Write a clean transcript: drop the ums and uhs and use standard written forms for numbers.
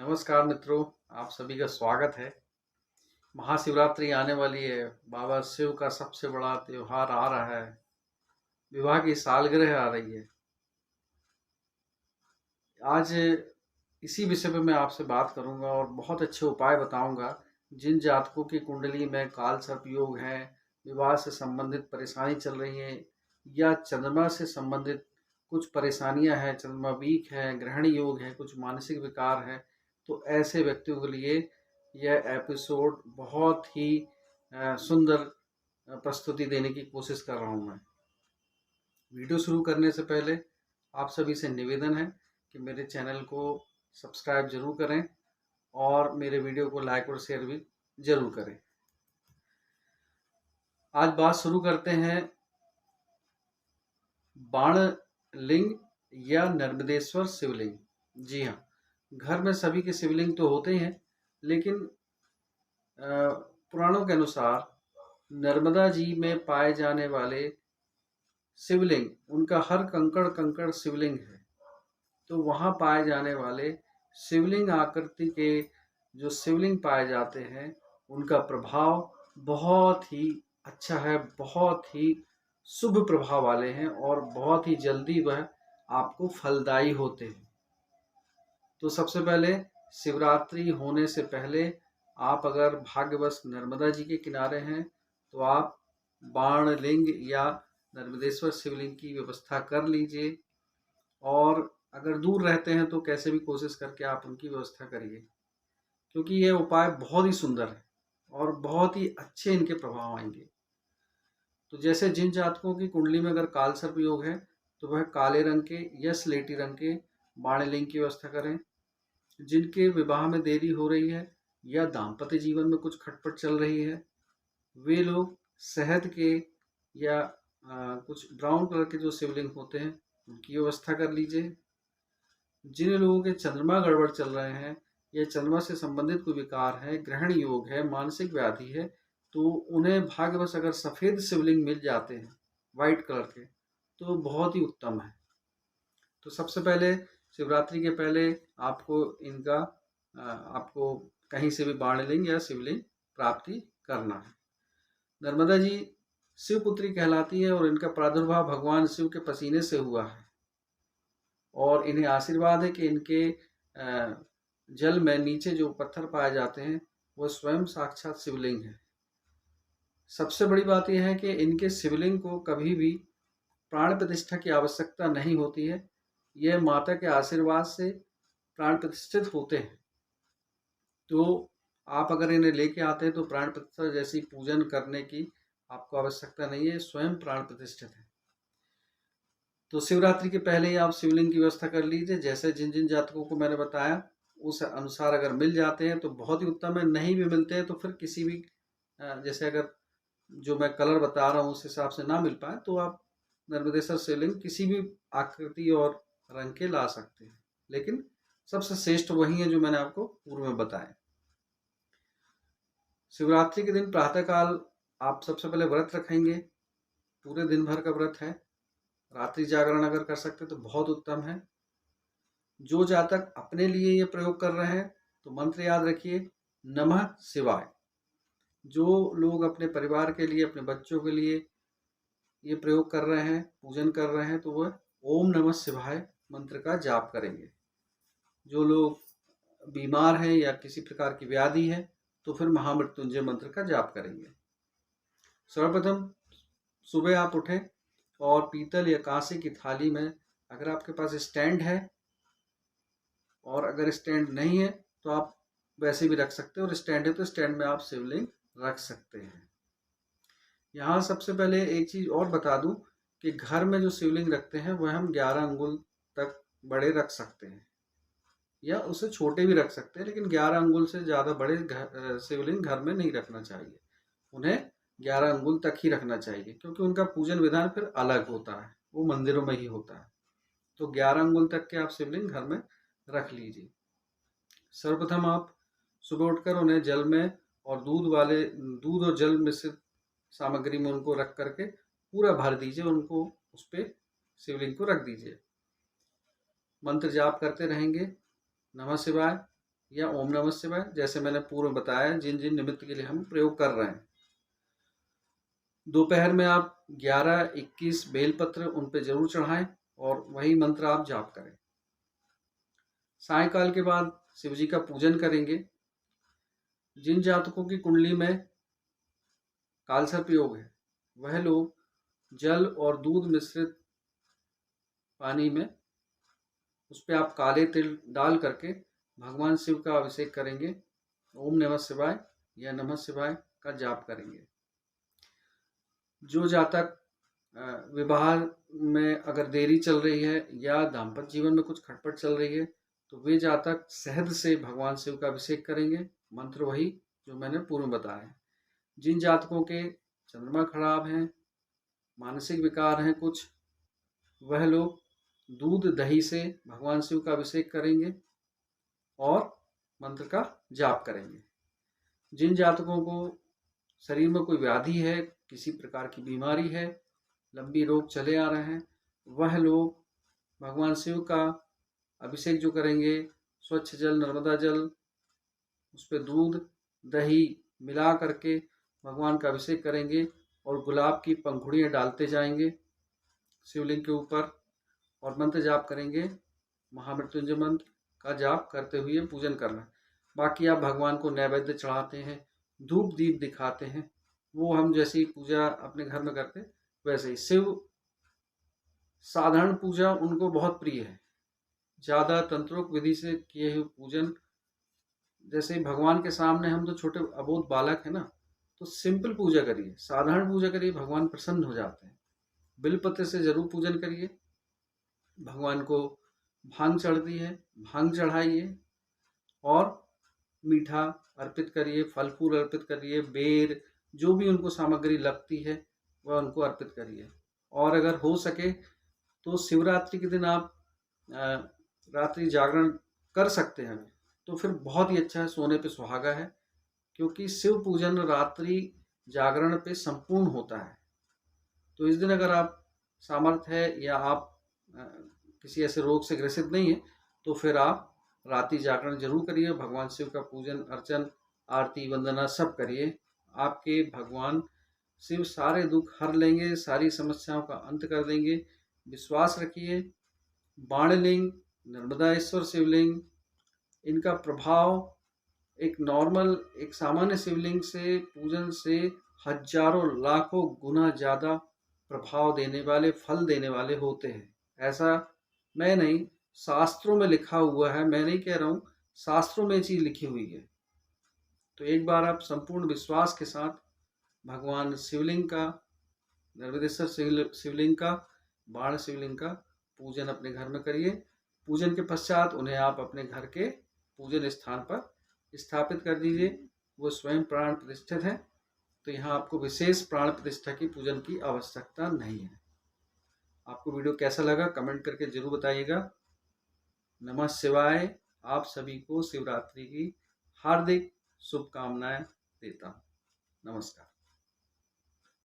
नमस्कार मित्रों, आप सभी का स्वागत है। महाशिवरात्रि आने वाली है। बाबा शिव का सबसे बड़ा त्योहार आ रहा है। विवाह की सालगिरह आ रही है। आज इसी विषय पे मैं आपसे बात करूंगा और बहुत अच्छे उपाय बताऊंगा। जिन जातकों की कुंडली में काल सर्प योग है, विवाह से संबंधित परेशानी चल रही है या चंद्रमा से संबंधित कुछ परेशानियां हैं, चंद्रमा वीक है, ग्रहण योग है, कुछ मानसिक विकार है, तो ऐसे व्यक्तियों के लिए यह एपिसोड बहुत ही सुंदर प्रस्तुति देने की कोशिश कर रहा हूं मैं। वीडियो शुरू करने से पहले आप सभी से निवेदन है कि मेरे चैनल को सब्सक्राइब जरूर करें और मेरे वीडियो को लाइक और शेयर भी जरूर करें। आज बात शुरू करते हैं बाणलिंग या नर्मदेश्वर शिवलिंग। जी हाँ, घर में सभी के शिवलिंग तो होते ही हैं, लेकिन पुराणों के अनुसार नर्मदा जी में पाए जाने वाले शिवलिंग, उनका हर कंकड़ कंकड़ शिवलिंग है। तो वहाँ पाए जाने वाले शिवलिंग आकृति के जो शिवलिंग पाए जाते हैं, उनका प्रभाव बहुत ही अच्छा है, बहुत ही शुभ प्रभाव वाले हैं और बहुत ही जल्दी वह आपको फलदायी होते हैं। तो सबसे पहले शिवरात्रि होने से पहले आप अगर भाग्यवश नर्मदा जी के किनारे हैं तो आप बाणलिंग या नर्मदेश्वर शिवलिंग की व्यवस्था कर लीजिए, और अगर दूर रहते हैं तो कैसे भी कोशिश करके आप उनकी व्यवस्था करिए, क्योंकि यह उपाय बहुत ही सुंदर है और बहुत ही अच्छे इनके प्रभाव आएंगे। तो जैसे जिन जातकों की कुंडली में अगर काल सर्प योग है तो वह काले रंग के या स्लेटी रंग के बाणलिंग की व्यवस्था करें। जिनके विवाह में देरी हो रही है या दाम्पत्य जीवन में कुछ खटपट चल रही है, वे लोग शहद के या कुछ ब्राउन कलर के जो शिवलिंग होते हैं उनकी व्यवस्था कर लीजिए। जिन लोगों के चंद्रमा गड़बड़ चल रहे हैं या चंद्रमा से संबंधित कोई विकार है, ग्रहण योग है, मानसिक व्याधि है, तो उन्हें भाग्यवश अगर सफ़ेद शिवलिंग मिल जाते हैं वाइट कलर के तो बहुत ही उत्तम है। तो सबसे पहले शिवरात्रि के पहले आपको इनका आपको कहीं से भी बाणलिंग या शिवलिंग प्राप्ति करना है। नर्मदा जी शिवपुत्री कहलाती है और इनका प्रादुर्भाव भगवान शिव के पसीने से हुआ है, और इन्हें आशीर्वाद है कि इनके जल में नीचे जो पत्थर पाए जाते हैं वह स्वयं साक्षात शिवलिंग है। सबसे बड़ी बात यह है कि इनके शिवलिंग को कभी भी प्राण प्रतिष्ठा की आवश्यकता नहीं होती है। यह माता के आशीर्वाद से प्राण प्रतिष्ठित होते हैं। तो आप अगर इन्हें लेके आते हैं तो प्राण प्रतिष्ठा जैसी पूजन करने की आपको आवश्यकता नहीं है, स्वयं प्राण प्रतिष्ठित है। तो शिवरात्रि के पहले ही आप शिवलिंग की व्यवस्था कर लीजिए। जैसे जिन जिन जातकों को मैंने बताया उस अनुसार अगर मिल जाते हैं तो बहुत ही उत्तम है, नहीं भी मिलते हैं तो फिर किसी भी जैसे अगर जो मैं कलर बता रहा हूँ उस हिसाब से ना मिल पाए तो आप नर्मदेश्वर शिवलिंग किसी भी आकृति और रंग के ला सकते हैं, लेकिन सबसे श्रेष्ठ वही है जो मैंने आपको पूर्व में बताया। शिवरात्रि के दिन प्रातःकाल आप सबसे पहले व्रत रखेंगे। पूरे दिन भर का व्रत है। रात्रि जागरण अगर कर सकते तो बहुत उत्तम है। जो जातक अपने लिए ये प्रयोग कर रहे हैं तो मंत्र याद रखिए, नमः शिवाय। जो लोग अपने परिवार के लिए, अपने बच्चों के लिए ये प्रयोग कर रहे हैं, पूजन कर रहे हैं, तो वह ओम नमः शिवाय मंत्र का जाप करेंगे। जो लोग बीमार हैं या किसी प्रकार की व्याधि है तो फिर महामृत्युंजय मंत्र का जाप करेंगे। सर्वप्रथम सुबह आप उठें और पीतल या कांसे की थाली में, अगर आपके पास स्टैंड है और अगर स्टैंड नहीं है तो आप वैसे भी रख सकते हैं, और स्टैंड है तो स्टैंड में आप शिवलिंग रख सकते हैं। यहाँ सबसे पहले एक चीज़ और बता दूं कि घर में जो शिवलिंग रखते हैं वह हम 11 अंगुल तक बड़े रख सकते हैं या उससे छोटे भी रख सकते हैं, लेकिन 11 अंगुल से ज़्यादा बड़े शिवलिंग घर में नहीं रखना चाहिए। उन्हें 11 अंगुल तक ही रखना चाहिए, क्योंकि उनका पूजन विधान फिर अलग होता है, वो मंदिरों में ही होता है। तो 11 अंगुल तक के आप शिवलिंग घर में रख लीजिए। सर्वप्रथम आप सुबह उठकर उन्हें जल में और दूध और जल मिश्रित सामग्री में उनको रख करके पूरा भर दीजिए, उनको उस पर शिवलिंग को रख दीजिए। मंत्र जाप करते रहेंगे, नमः शिवाय, या ओम नमः शिवाय, जैसे मैंने पूर्व बताया जिन जिन निमित्त के लिए हम प्रयोग कर रहे हैं। दोपहर में आप 11-21 बेलपत्र उन पे जरूर चढ़ाएं और वही मंत्र आप जाप करें। सायंकाल के बाद शिव जी का पूजन करेंगे। जिन जातकों की कुंडली में कालसर्प योग है वह लोग जल और दूध मिश्रित पानी में उस पर आप काले तिल डाल करके भगवान शिव का अभिषेक करेंगे। ओम नमः शिवाय या नमः शिवाय का जाप करेंगे। जो जातक विवाह में अगर देरी चल रही है या दाम्पत्य जीवन में कुछ खटपट चल रही है तो वे जातक शहद से भगवान शिव का अभिषेक करेंगे। मंत्र वही जो मैंने पूर्व में बताया है। जिन जातकों के चंद्रमा खराब हैं, मानसिक विकार हैं कुछ, वह लोग दूध दही से भगवान शिव का अभिषेक करेंगे और मंत्र का जाप करेंगे। जिन जातकों को शरीर में कोई व्याधि है, किसी प्रकार की बीमारी है, लंबी रोग चले आ रहे हैं, वह लोग भगवान शिव का अभिषेक जो करेंगे, स्वच्छ जल नर्मदा जल उस पर दूध दही मिला करके भगवान का अभिषेक करेंगे और गुलाब की पंखुड़ियाँ डालते जाएंगे शिवलिंग के ऊपर और मंत्र जाप करेंगे। महामृत्युंजय मंत्र का जाप करते हुए पूजन करना। बाकी आप भगवान को नैवेद्य चढ़ाते हैं, धूप दीप दिखाते हैं, वो हम जैसी पूजा अपने घर में करते वैसे ही। शिव साधारण पूजा उनको बहुत प्रिय है। ज़्यादा तंत्रोक्त विधि से किए हुए पूजन, जैसे भगवान के सामने हम तो छोटे अबोध बालक है ना, तो सिंपल पूजा करिए, साधारण पूजा करिए, भगवान प्रसन्न हो जाते हैं। बिलपत्र से जरूर पूजन करिए। भगवान को भांग चढ़ती है, भांग चढ़ाइए और मीठा अर्पित करिए, फल फूल अर्पित करिए, बेर जो भी उनको सामग्री लगती है वह उनको अर्पित करिए। और अगर हो सके तो शिवरात्रि के दिन आप रात्रि जागरण कर सकते हैं, तो फिर बहुत ही अच्छा है, सोने पे सुहागा है, क्योंकि शिव पूजन रात्रि जागरण पे संपूर्ण होता है। तो इस दिन अगर आप सामर्थ्य है या आप किसी ऐसे रोग से ग्रसित नहीं है तो फिर आप रात्रि जागरण जरूर करिए। भगवान शिव का पूजन अर्चन आरती वंदना सब करिए। आपके भगवान शिव सारे दुख हर लेंगे, सारी समस्याओं का अंत कर देंगे। विश्वास रखिए। बाणलिंग, नर्मदाएश्वर शिवलिंग, इनका प्रभाव एक नॉर्मल एक सामान्य शिवलिंग से पूजन से हजारों लाखों गुना ज़्यादा प्रभाव देने वाले, फल देने वाले होते हैं। ऐसा मैं नहीं, शास्त्रों में लिखा हुआ है, मैं नहीं कह रहा हूँ, शास्त्रों में ये चीज़ लिखी हुई है। तो एक बार आप संपूर्ण विश्वास के साथ भगवान शिवलिंग का, नर्मदेश्वर शिवलिंग का, बाण शिवलिंग का पूजन अपने घर में करिए। पूजन के पश्चात उन्हें आप अपने घर के पूजन स्थान पर स्थापित कर दीजिए। वो स्वयं प्राण प्रतिष्ठित है, तो यहाँ आपको विशेष प्राण प्रतिष्ठा की पूजन की आवश्यकता नहीं है। आपको वीडियो कैसा लगा कमेंट करके जरूर बताइएगा। नमः शिवाय। आप सभी को शिवरात्रि की हार्दिक शुभकामनाएं देता हूँ। नमस्कार।